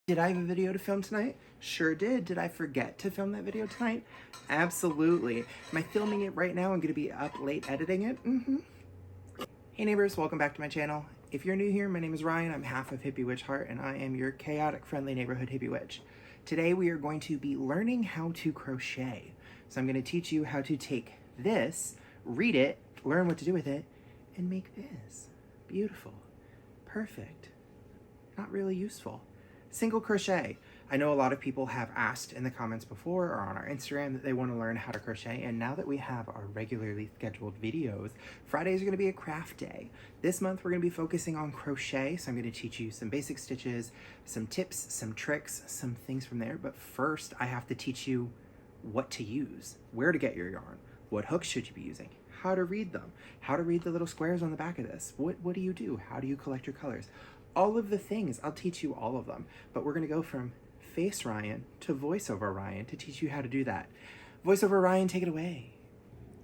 Did I have a video to film tonight? Sure did. Did I forget to film that video tonight? Absolutely. Am I filming it right now? I'm going to be up late editing it. Hey neighbors, welcome back to my channel. If you're new here, my name is Ryan. I'm half of Hippie Witch Heart, and I am your chaotic, friendly neighborhood hippie witch. Today we are going to be learning how to crochet. So I'm going to teach you how to take this, read it, learn what to do with it, and make this. Beautiful. Perfect. Not really useful. Single crochet. I know a lot of people have asked in the comments before or on our Instagram that they want to learn how to crochet, and now that we have our regularly scheduled videos, Fridays are going to be a craft day. This month we're going to be focusing on crochet, so I'm going to teach you some basic stitches, some tips, some tricks, some things from there, but first I have to teach you what to use, where to get your yarn, what hooks should you be using, how to read them, how to read the little squares on the back of this, what do you do, how do you collect your colors. All of the things, I'll teach you all of them, but we're gonna go from Face Ryan to VoiceOver Ryan to teach you how to do that. VoiceOver Ryan, take it away.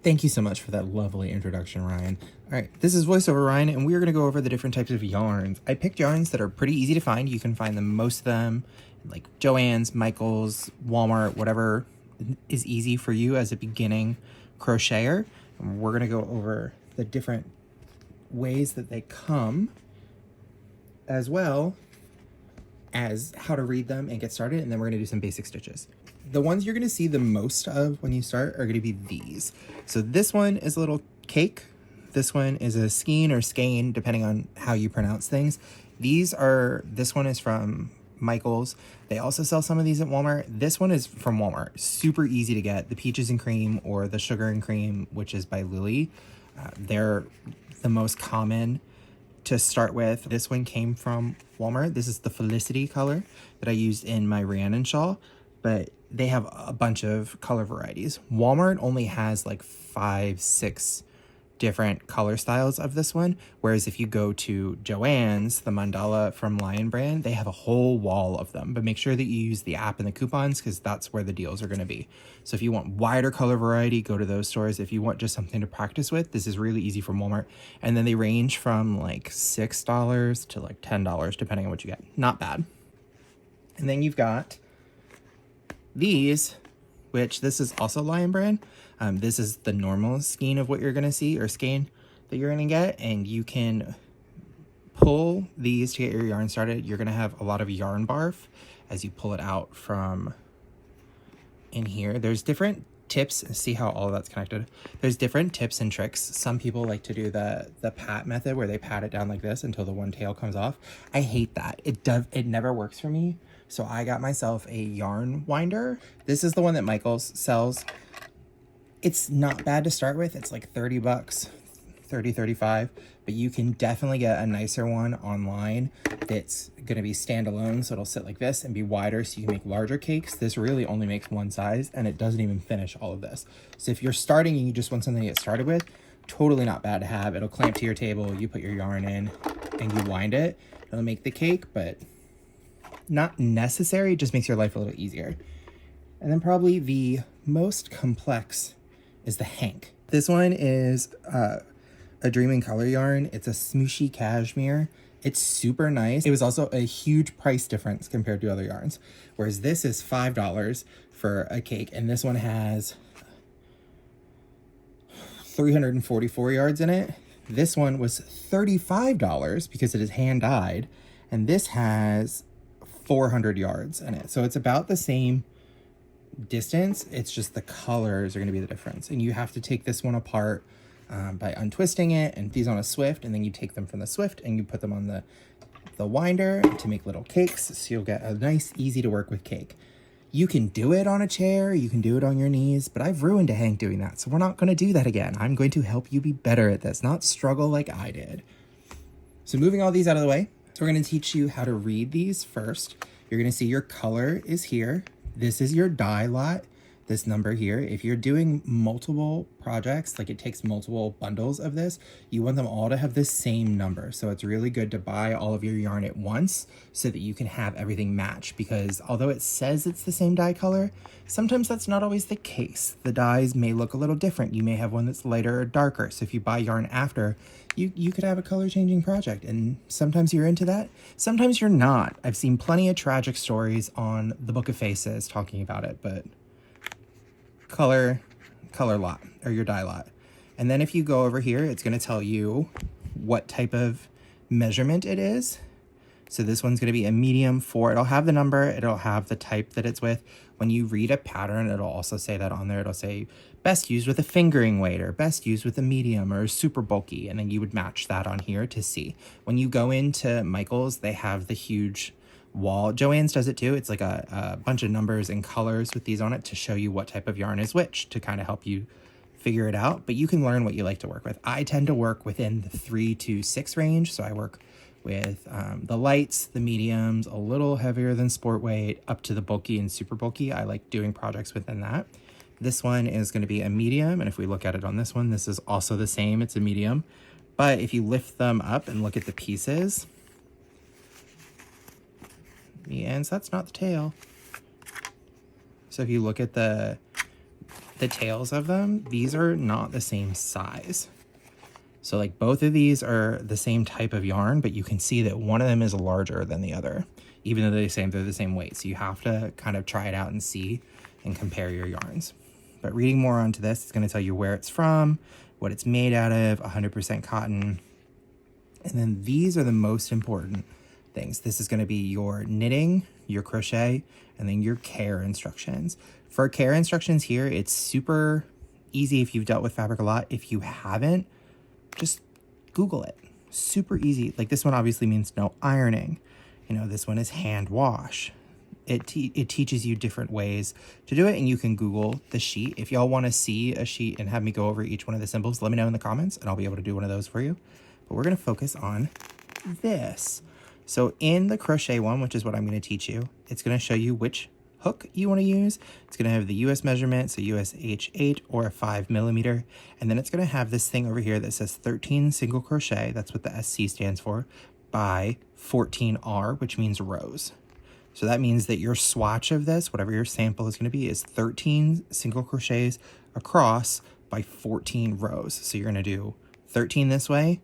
Thank you so much for that lovely introduction, Ryan. All right, this is VoiceOver Ryan, and we're gonna go over the different types of yarns. I picked yarns that are pretty easy to find. You can find them, most of them, like Joann's, Michael's, Walmart, whatever is easy for you as a beginning crocheter. And we're gonna go over the different ways that they come, as well as how to read them and get started, and then we're going to do some basic stitches. The ones you're going to see the most of when you start are going to be these. So this one is a little cake. This one is a skein or skein, depending on how you pronounce things. This one is from Michael's. They also sell some of these at Walmart. This one is from Walmart. Super easy to get. The Peaches and Cream or the Sugar and Cream, which is by Lily. They're the most common to start with. This one came from Walmart. This is the Felicity color that I used in my Rhiannon shawl, but they have a bunch of color varieties. Walmart only has like 5-6 different color styles of this one, whereas if you go to Joann's, the mandala from Lion brand, they have a whole wall of them. But make sure that you use the app and the coupons, because that's where the deals are going to be. So if you want wider color variety, go to those stores. If you want just something to practice with, this is really easy from Walmart. And then they range from like $6 to like $10, depending on what you get. Not bad. And then you've got these, which this is also Lion brand. This is the normal skein of what you're going to see, or skein that you're going to get, and you can pull these to get your yarn started. You're going to have a lot of yarn barf as you pull it out from in here. There's different tips. See how all of that's connected? There's different tips and tricks. Some people like to do the pat method, where they pat it down like this until the one tail comes off. I hate that. It never works for me. So I got myself a yarn winder. This is the one that Michael's sells. It's not bad to start with. It's like 30 bucks, 30, 35, but you can definitely get a nicer one online that's gonna be standalone. So it'll sit like this and be wider, so you can make larger cakes. This really only makes one size, and it doesn't even finish all of this. So if you're starting and you just want something to get started with, totally not bad to have. It'll clamp to your table, you put your yarn in and you wind it. It'll make the cake, but not necessary. It just makes your life a little easier. And then probably the most complex is the hank. This one is a Dream in Color yarn. It's a smooshy cashmere. It's super nice. It was also a huge price difference compared to other yarns, whereas this is $5 for a cake, and this one has 344 yards in it. This one was $35 because it is hand dyed, and this has 400 yards in it. So it's about the same distance. It's just the colors are going to be the difference, and you have to take this one apart by untwisting it, and these on a Swift, and then you take them from the Swift and you put them on the winder to make little cakes, so you'll get a nice, easy to work with cake. You can do it on a chair, you can do it on your knees, but I've ruined a hank doing that, so we're not going to do that again. I'm going to help you be better at this, not struggle like I did. So moving all these out of the way, so we're going to teach you how to read these first. You're going to see your color is here. This is your dye lot. this number here. If you're doing multiple projects, like it takes multiple bundles of this, you want them all to have the same number. So it's really good to buy all of your yarn at once so that you can have everything match, because although it says it's the same dye color, sometimes that's not always the case. The dyes may look a little different. You may have one that's lighter or darker. So if you buy yarn after, you could have a color changing project, and sometimes you're into that, sometimes you're not. I've seen plenty of tragic stories on the Book of Faces talking about it, but color lot, or your dye lot. And then if you go over here, it's going to tell you what type of measurement it is. So this one's going to be a medium 4. It'll have the number, it'll have the type that it's with. When you read a pattern, it'll also say that on there. It'll say best used with a fingering weight, or best used with a medium, or super bulky. And then you would match that on here to see. When you go into Michael's, they have the huge wall. Joann's does it too. It's like a bunch of numbers and colors with these on it to show you what type of yarn is which, to kind of help you figure it out. But you can learn what you like to work with. I tend to work within the 3 to 6 range. So I work with the lights, the mediums, a little heavier than sport weight, up to the bulky and super bulky. I like doing projects within that. This one is going to be a medium, and if we look at it on this one, this is also the same. It's a medium. But if you lift them up and look at the pieces, the ends, that's not the tail. So if you look at the tails of them, these are not the same size. So like both of these are the same type of yarn, but you can see that one of them is larger than the other, even though they're the same weight. So you have to kind of try it out and see and compare your yarns. But reading more onto this, it's going to tell you where it's from, what it's made out of, 100% cotton. And then these are the most important things. This is going to be your knitting, your crochet, and then your care instructions. For care instructions here, it's super easy if you've dealt with fabric a lot. If you haven't, just Google it. Super easy. Like this one obviously means no ironing. You know, this one is hand wash. It teaches you different ways to do it, and you can Google the sheet. If y'all want to see a sheet and have me go over each one of the symbols, let me know in the comments and I'll be able to do one of those for you. But we're going to focus on this. So in the crochet one, which is what I'm going to teach you, it's going to show you which hook you want to use. It's going to have the US measurement, so US H8 or a 5mm. And then it's going to have this thing over here that says 13 single crochet. That's what the SC stands for, by 14R, which means rows. So that means that your swatch of this, whatever your sample is going to be, is 13 single crochets across by 14 rows. So you're going to do 13 this way,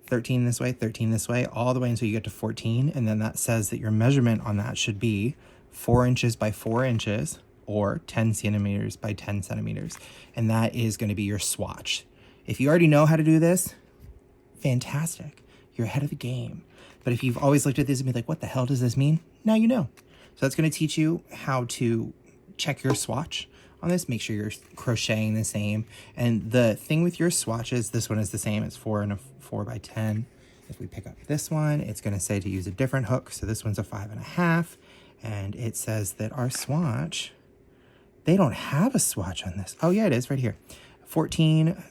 13 this way, 13 this way, all the way until you get to 14. And then that says that your measurement on that should be 4 inches by 4 inches, or 10 centimeters by 10 centimeters. And that is going to be your swatch. If you already know how to do this, fantastic. You're ahead of the game. But if you've always looked at this and be like, what the hell does this mean? Now you know. So that's going to teach you how to check your swatch on this. Make sure you're crocheting the same. And the thing with your swatches, this one is the same. It's 4 and a 4 by 10. If we pick up this one, it's going to say to use a different hook. So this one's a 5.5. And it says that our swatch, they don't have a swatch on this. Oh yeah, it is right here. 14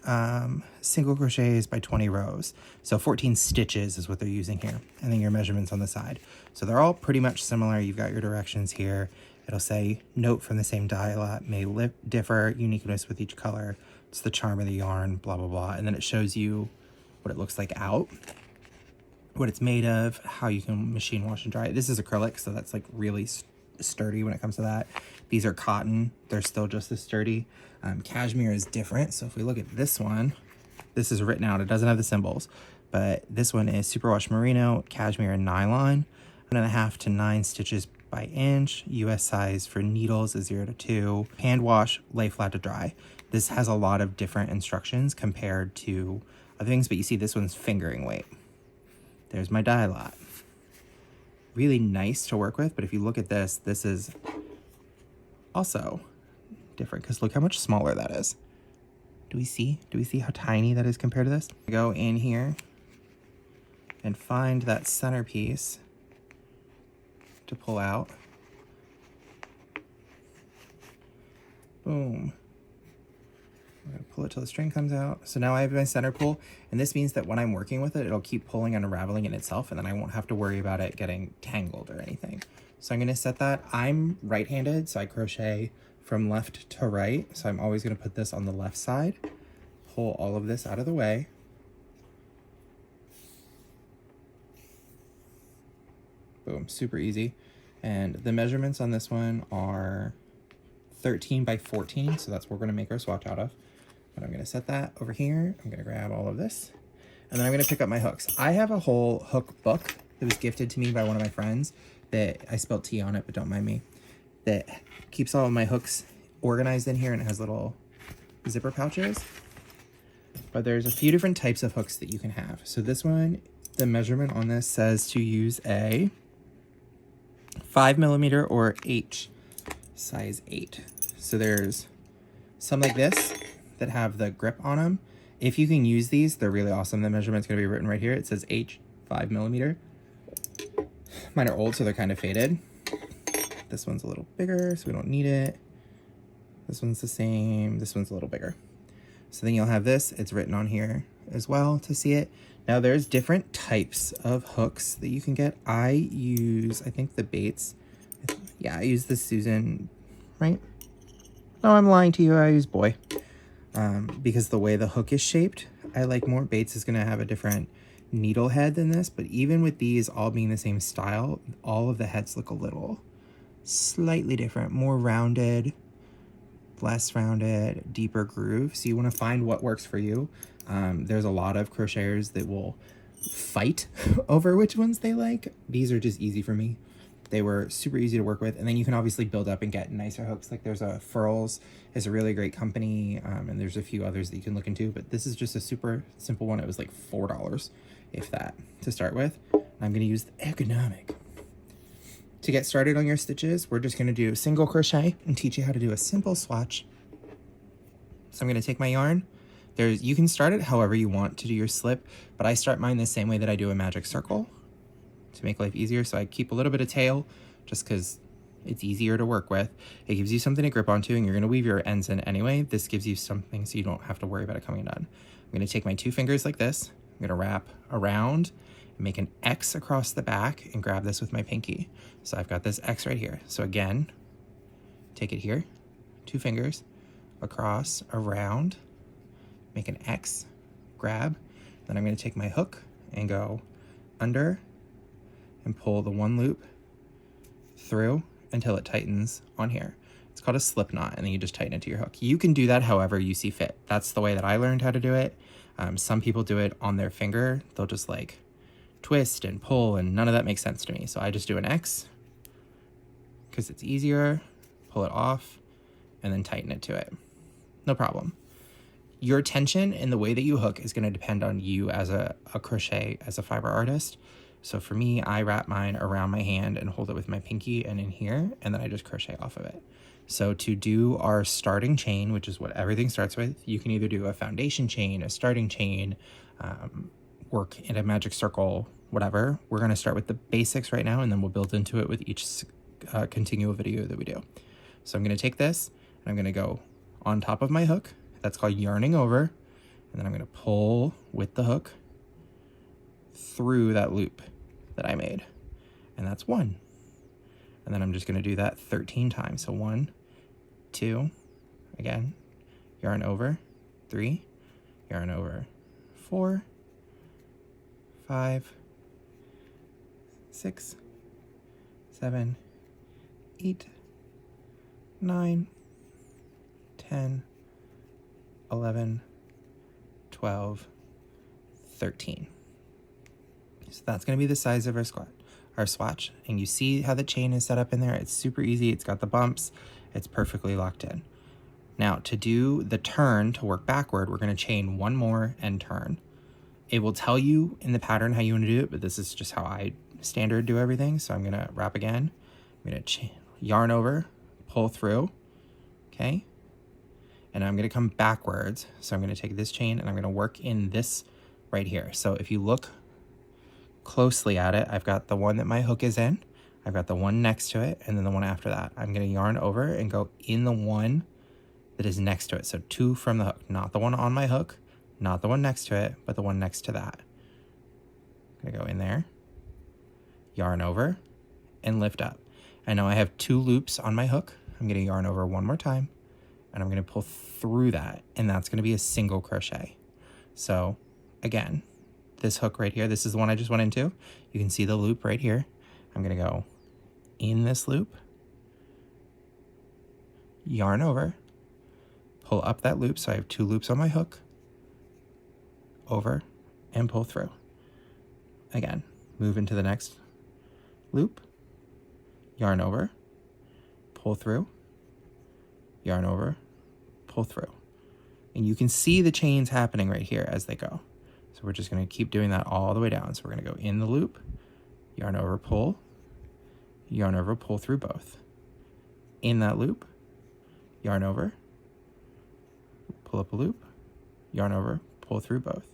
single crochets by 20 rows. So 14 stitches is what they're using here. And then your measurements on the side. So they're all pretty much similar. You've got your directions here. It'll say, note from the same dye lot may differ, uniqueness with each color. It's the charm of the yarn, blah, blah, blah. And then it shows you what it looks like out, what it's made of, how you can machine wash and dry it. This is acrylic, so that's like really sturdy when it comes to that. These are cotton. They're still just as sturdy. Cashmere is different. So if we look at this one, this is written out. It doesn't have the symbols, but this one is superwash merino, cashmere, and nylon. 1.5 to 9 stitches by inch. US size for needles is 0 to 2. Hand wash, lay flat to dry. This has a lot of different instructions compared to other things, but you see this one's fingering weight. There's my dye lot. Really nice to work with, but if you look at this, this is also different, because look how much smaller that is. Do we see how tiny that is compared to this? Go in here and find that centerpiece to pull out. Boom. I'm gonna pull it till the string comes out. So now I have my center pull, and this means that when I'm working with it, it'll keep pulling and unraveling in itself, and then I won't have to worry about it getting tangled or anything. So I'm gonna set that. I'm right-handed, so I crochet from left to right. So I'm always going to put this on the left side, pull all of this out of the way. Boom, super easy. And the measurements on this one are 13 by 14, so that's what we're gonna make our swatch out of. But I'm gonna set that over here. I'm gonna grab all of this, and then I'm gonna pick up my hooks. I have a whole hook book that was gifted to me by one of my friends that I spelled T on it, but don't mind me, that keeps all of my hooks organized in here, and it has little zipper pouches. But there's a few different types of hooks that you can have. So this one, the measurement on this says to use a 5mm or H size 8. So there's some like this that have the grip on them. If you can use these, they're really awesome. The measurement's going to be written right here. It says H 5mm. Mine are old, so they're kind of faded. This one's a little bigger, so we don't need it. This one's the same. This one's a little bigger. So then you'll have this. It's written on here as well to see it. Now there's different types of hooks that you can get. I use, I think the Bates. Yeah, I use the Susan, right? No, I'm lying to you. I use Boy. Because the way the hook is shaped, I like more. Bates is going to have a different needle head than this, but even with these all being the same style, all of the heads look a little slightly different, more rounded, less rounded, deeper groove. So you want to find what works for you. There's a lot of crocheters that will fight over which ones they like. These are just easy for me. They were super easy to work with, and then you can obviously build up and get nicer hooks. Like there's a Furls is a really great company, and there's a few others that you can look into, but this is just a super simple one. It was like $4, if that, to start with. I'm going to use the ergonomic. To get started on your stitches, we're just going to do single crochet and teach you how to do a simple swatch. So I'm going to take my yarn. You can start it however you want to do your slip, but I start mine the same way that I do a magic circle to make life easier. So I keep a little bit of tail just because it's easier to work with. It gives you something to grip onto, and you're going to weave your ends in anyway. This gives you something so you don't have to worry about it coming undone. I'm going to take my 2 fingers like this. I'm going to wrap around and make an X across the back and grab this with my pinky. So I've got this X right here. So again, take it here, 2 fingers, across, around, make an X, grab. Then I'm going to take my hook and go under and pull the 1 loop through until it tightens on here. It's called a slip knot, and then you just tighten it to your hook. You can do that however you see fit. That's the way that I learned how to do it. Some people do it on their finger. They'll just like twist and pull, and none of that makes sense to me. So I just do an X because it's easier, pull it off, and then tighten it to it. No problem. Your tension and the way that you hook is going to depend on you as a crochet, as a fiber artist. So for me, I wrap mine around my hand and hold it with my pinky and in here, and then I just crochet off of it. So to do our starting chain, which is what everything starts with, you can either do a foundation chain, a starting chain, work in a magic circle, whatever. We're going to start with the basics right now, and then we'll build into it with each continual video that we do. So I'm going to take this, and I'm going to go on top of my hook. That's called yarning over. And then I'm going to pull with the hook through that loop that I made. And that's 1. And then I'm just going to do that 13 times. So 1, 2, again, yarn over, 3, yarn over, 4, 5, 6, 7, 8, 9, 10, 11, 12, 13. So that's going to be the size of our swatch. And you see how the chain is set up in there? It's super easy. It's got the bumps. It's perfectly locked in. Now to do the turn, to work backward, we're going to chain 1 more and turn. It will tell you in the pattern how you want to do it, but this is just how I standard do everything. So I'm going to wrap again. I'm going to yarn over, pull through, okay? And I'm going to come backwards. So I'm going to take this chain and I'm going to work in this right here. So if you look closely at it, I've got the one that my hook is in, I've got the one next to it, and then the one after that. I'm going to yarn over and go in the one that is next to it. So 2 from the hook, not the one on my hook, not the one next to it, but the one next to that. I'm going to go in there, yarn over, and lift up. I know I have 2 loops on my hook. I'm I'm going to yarn over one more time, and I'm going to pull through that, and that's going to be a single crochet. So again, this hook right here, this is the one I just went into. You can see the loop right here. I'm going to go in this loop, yarn over, pull up that loop, so I have 2 loops on my hook, over, and pull through. Again, move into the next loop, yarn over, pull through, yarn over, pull through. And you can see the chains happening right here as they go. So we're just going to keep doing that all the way down. So we're going to go in the loop, yarn over, pull, yarn over, pull through both. In that loop, yarn over, pull up a loop, yarn over, pull through both.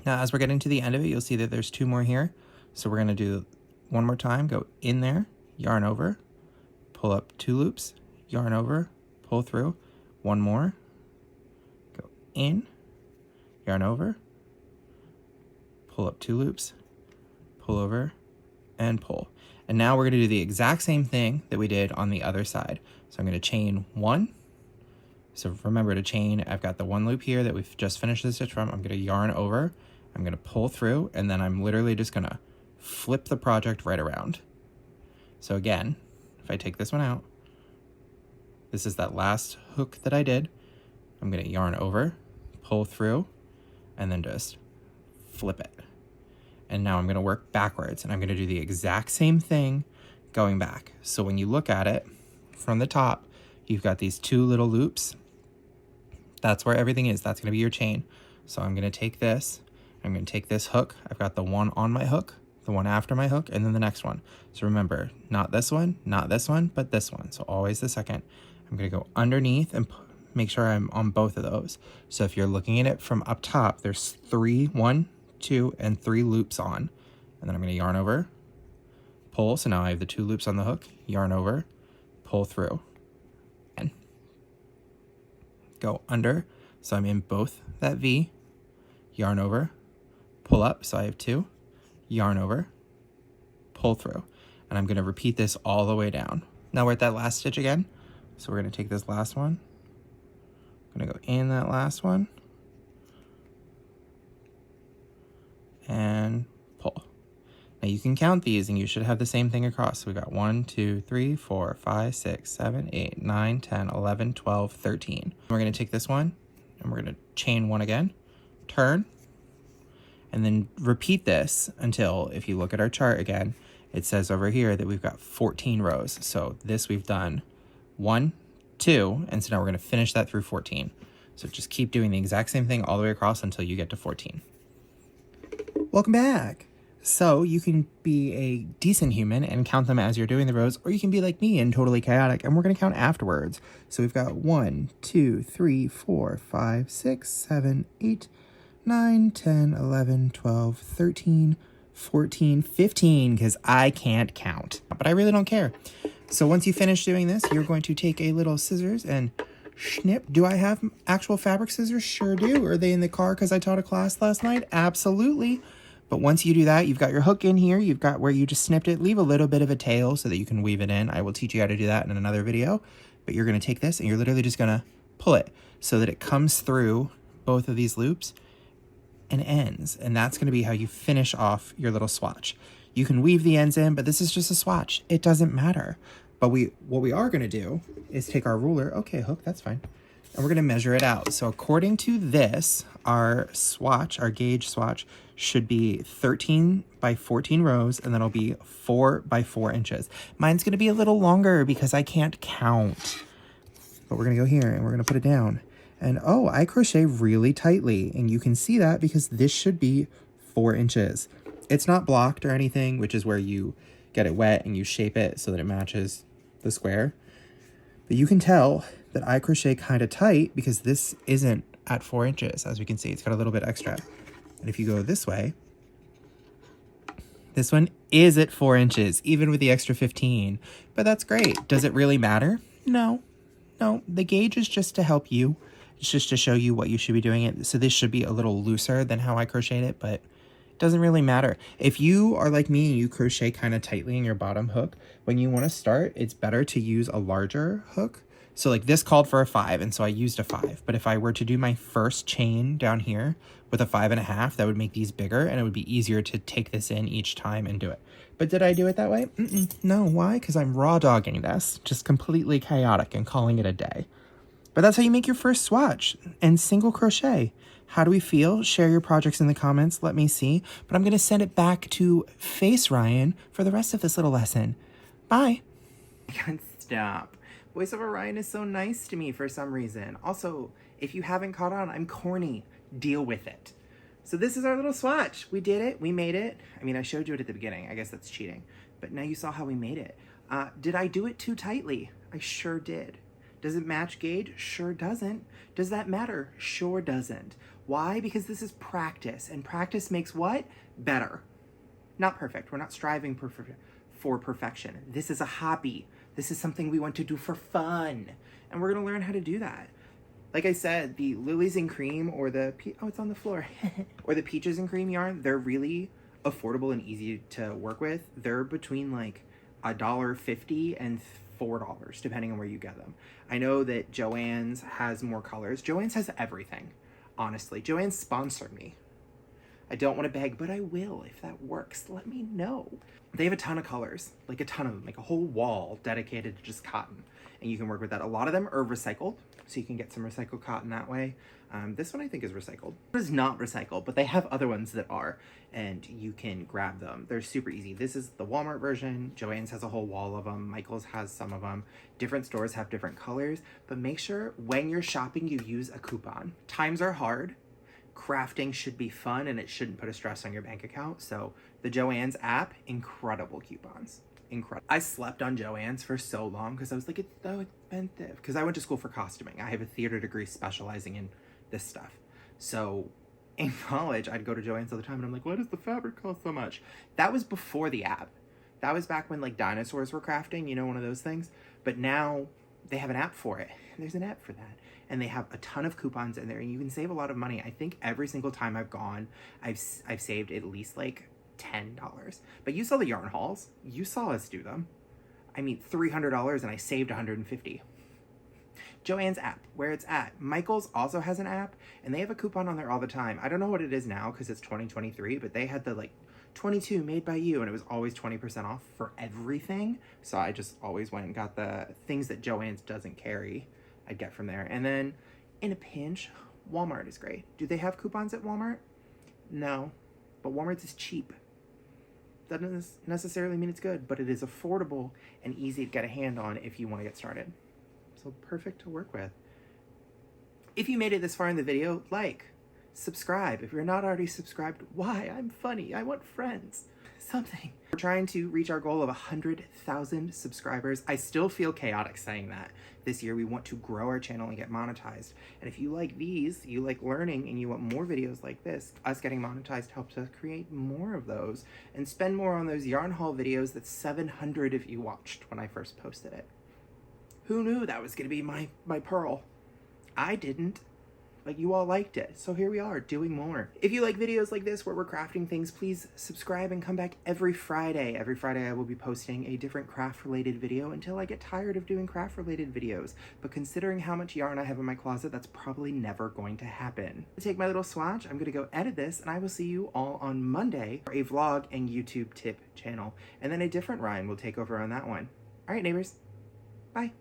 Now, as we're getting to the end of it, you'll see that there's 2 more here. So we're going to do one more time, go in there, yarn over, pull up 2 loops, yarn over, pull through, one more, go in, yarn over, pull up 2 loops, pull over, and pull. And now we're going to do the exact same thing that we did on the other side. So I'm going to chain 1. So remember to chain, I've got the 1 loop here that we've just finished the stitch from. I'm going to yarn over, I'm going to pull through, and then I'm literally just going to flip the project right around. So again, if I take this one out, this is that last hook that I did. I'm going to yarn over, pull through, and then just flip it. And now I'm going to work backwards, and I'm going to do the exact same thing going back. So when you look at it from the top, you've got these 2 little loops. That's where everything is. That's going to be your chain. So I'm going to take this. I'm going to take this hook. I've got the one on my hook, the one after my hook, and then the next one. So remember, not this one, but this one. So always the second. I'm going to go underneath and make sure I'm on both of those. So if you're looking at it from up top, there's 1, 2, and 3 loops on. And then I'm going to yarn over, pull. So now I have the 2 loops on the hook, yarn over, pull through, and go under. So I'm in both that V, yarn over, pull up. So I have 2, yarn over, pull through. And I'm going to repeat this all the way down. Now we're at that last stitch again. So we're going to take this last one. I'm going to go in that last one and pull. Now you can count these and you should have the same thing across. So we got 1, 2, 3, 4, 5, 6, 7, 8, 9, 10, 11, 12, 13. We're going to take this one and we're going to chain 1 again, turn, and then repeat this until, if you look at our chart again, it says over here that we've got 14 rows. So this we've done 1, 2, and so now we're going to finish that through 14. So just keep doing the exact same thing all the way across until you get to 14. Welcome back. So you can be a decent human and count them as you're doing the rows, or you can be like me and totally chaotic, and we're going to count afterwards. So we've got 1, 2, 3, 4, 5, 6, 7, 8, 9, 10, 11, 12, 13, 14, 15, because I can't count, but I really don't care. So once you finish doing this, you're going to take a little scissors and snip. Do I have actual fabric scissors? Sure do. Are they in the car because I taught a class last night? Absolutely. But once you do that, you've got your hook in here. You've got where you just snipped it. Leave a little bit of a tail so that you can weave it in. I will teach you how to do that in another video. But you're going to take this and you're literally just going to pull it so that it comes through both of these loops and ends. And that's going to be how you finish off your little swatch. You can weave the ends in, but this is just a swatch. It doesn't matter. But what we are going to do is take our ruler. Okay, hook, that's fine. And we're going to measure it out. So according to this, our swatch, our gauge swatch, should be 13 by 14 rows, and that'll be 4 by 4 inches. Mine's going to be a little longer because I can't count. But we're going to go here, and we're going to put it down. And oh, I crochet really tightly, and you can see that because this should be 4 inches. It's not blocked or anything, which is where you get it wet and you shape it so that it matches the square. But you can tell that I crochet kind of tight because this isn't at 4 inches. As we can see, it's got a little bit extra. And if you go this way, this one is at 4 inches, even with the extra 15. But that's great. Does it really matter? No. No, the gauge is just to help you. It's just to show you what you should be doing it. So this should be a little looser than how I crocheted it, but Doesn't really matter. If you are like me and you crochet kind of tightly in your bottom hook, when you want to start, it's better to use a larger hook. So like this called for a 5, and so I used a 5. But if I were to do my first chain down here with a 5.5, that would make these bigger, and it would be easier to take this in each time and do it. But did I do it that way? No. Why? Because I'm raw dogging this, just completely chaotic and calling it a day. But that's how you make your first swatch and single crochet. How do we feel? Share your projects in the comments. Let me see. But I'm going to send it back to Face Ryan for the rest of this little lesson. Bye. I can't stop. Voiceover Ryan is so nice to me for some reason. Also, if you haven't caught on, I'm corny. Deal with it. So this is our little swatch. We did it. We made it. I mean, I showed you it at the beginning. I guess that's cheating. But now you saw how we made it. Did I do it too tightly? I sure did. Does it match gauge? Sure doesn't. Does that matter? Sure doesn't. Why? Because this is practice, and practice makes what? Better. Not perfect. We're not striving for perfection. This is a hobby. This is something we want to do for fun, and we're going to learn how to do that. Like I said, the Lilies and Cream or the, oh, it's on the floor, or the Peaches and Cream yarn, they're really affordable and easy to work with. They're between like $1.50 and $4, depending on where you get them. I know that Joann's has more colors. Joann's has everything, honestly. Joann's sponsored me. I don't want to beg, but I will if that works. Let me know. They have a ton of colors, like a ton of them, like a whole wall dedicated to just cotton. And you can work with that. A lot of them are recycled, so you can get some recycled cotton that way. This one I think is recycled. It is not recycled, but they have other ones that are, and you can grab them. They're super easy. This is the Walmart version. Joann's has a whole wall of them. Michael's has some of them. Different stores have different colors, but make sure when you're shopping, you use a coupon. Times are hard. Crafting should be fun, and it shouldn't put a stress on your bank account. So the Joann's app, incredible coupons. Incredible. I slept on Joann's for so long because I was like, it's so expensive. Because I went to school for costuming. I have a theater degree specializing in this stuff. So in college, I'd go to Joann's all the time, and I'm like, why does the fabric cost so much? That was before the app. That was back when like dinosaurs were crafting, you know, one of those things. But now they have an app for it. And there's an app for that. And they have a ton of coupons in there, and you can save a lot of money. I think every single time I've gone, I've saved at least like $10. But you saw the yarn hauls. You saw us do them. I mean, $300, and I saved $150. Joann's app, where it's at. Michael's also has an app, and they have a coupon on there all the time. I don't know what it is now because it's 2023, but they had the like 22 made by you, and it was always 20% off for everything. So I just always went and got the things that Joann's doesn't carry. I'd get from there. And then in a pinch, Walmart is great. Do they have coupons at Walmart? No, but Walmart's is cheap. Doesn't necessarily mean it's good, but it is affordable and easy to get a hand on if you want to get started. So perfect to work with. If you made it this far in the video, like, subscribe. If you're not already subscribed, why? I'm funny. I want friends. Something. We're trying to reach our goal of 100,000 subscribers. I still feel chaotic saying that. This year we want to grow our channel and get monetized. And if you like these, you like learning, and you want more videos like this, us getting monetized helps us create more of those and spend more on those yarn haul videos that 700 of you watched when I first posted it. Who knew that was going to be my pearl? I didn't. But you all liked it, so here we are doing more. If you like videos like this where we're crafting things, please subscribe and come back every Friday. Every Friday I will be posting a different craft-related video until I get tired of doing craft-related videos. But considering how much yarn I have in my closet, that's probably never going to happen. To take my little swatch, I'm gonna go edit this, and I will see you all on Monday for a vlog and YouTube tip channel. And then a different Ryan will take over on that one. All right, neighbors, bye.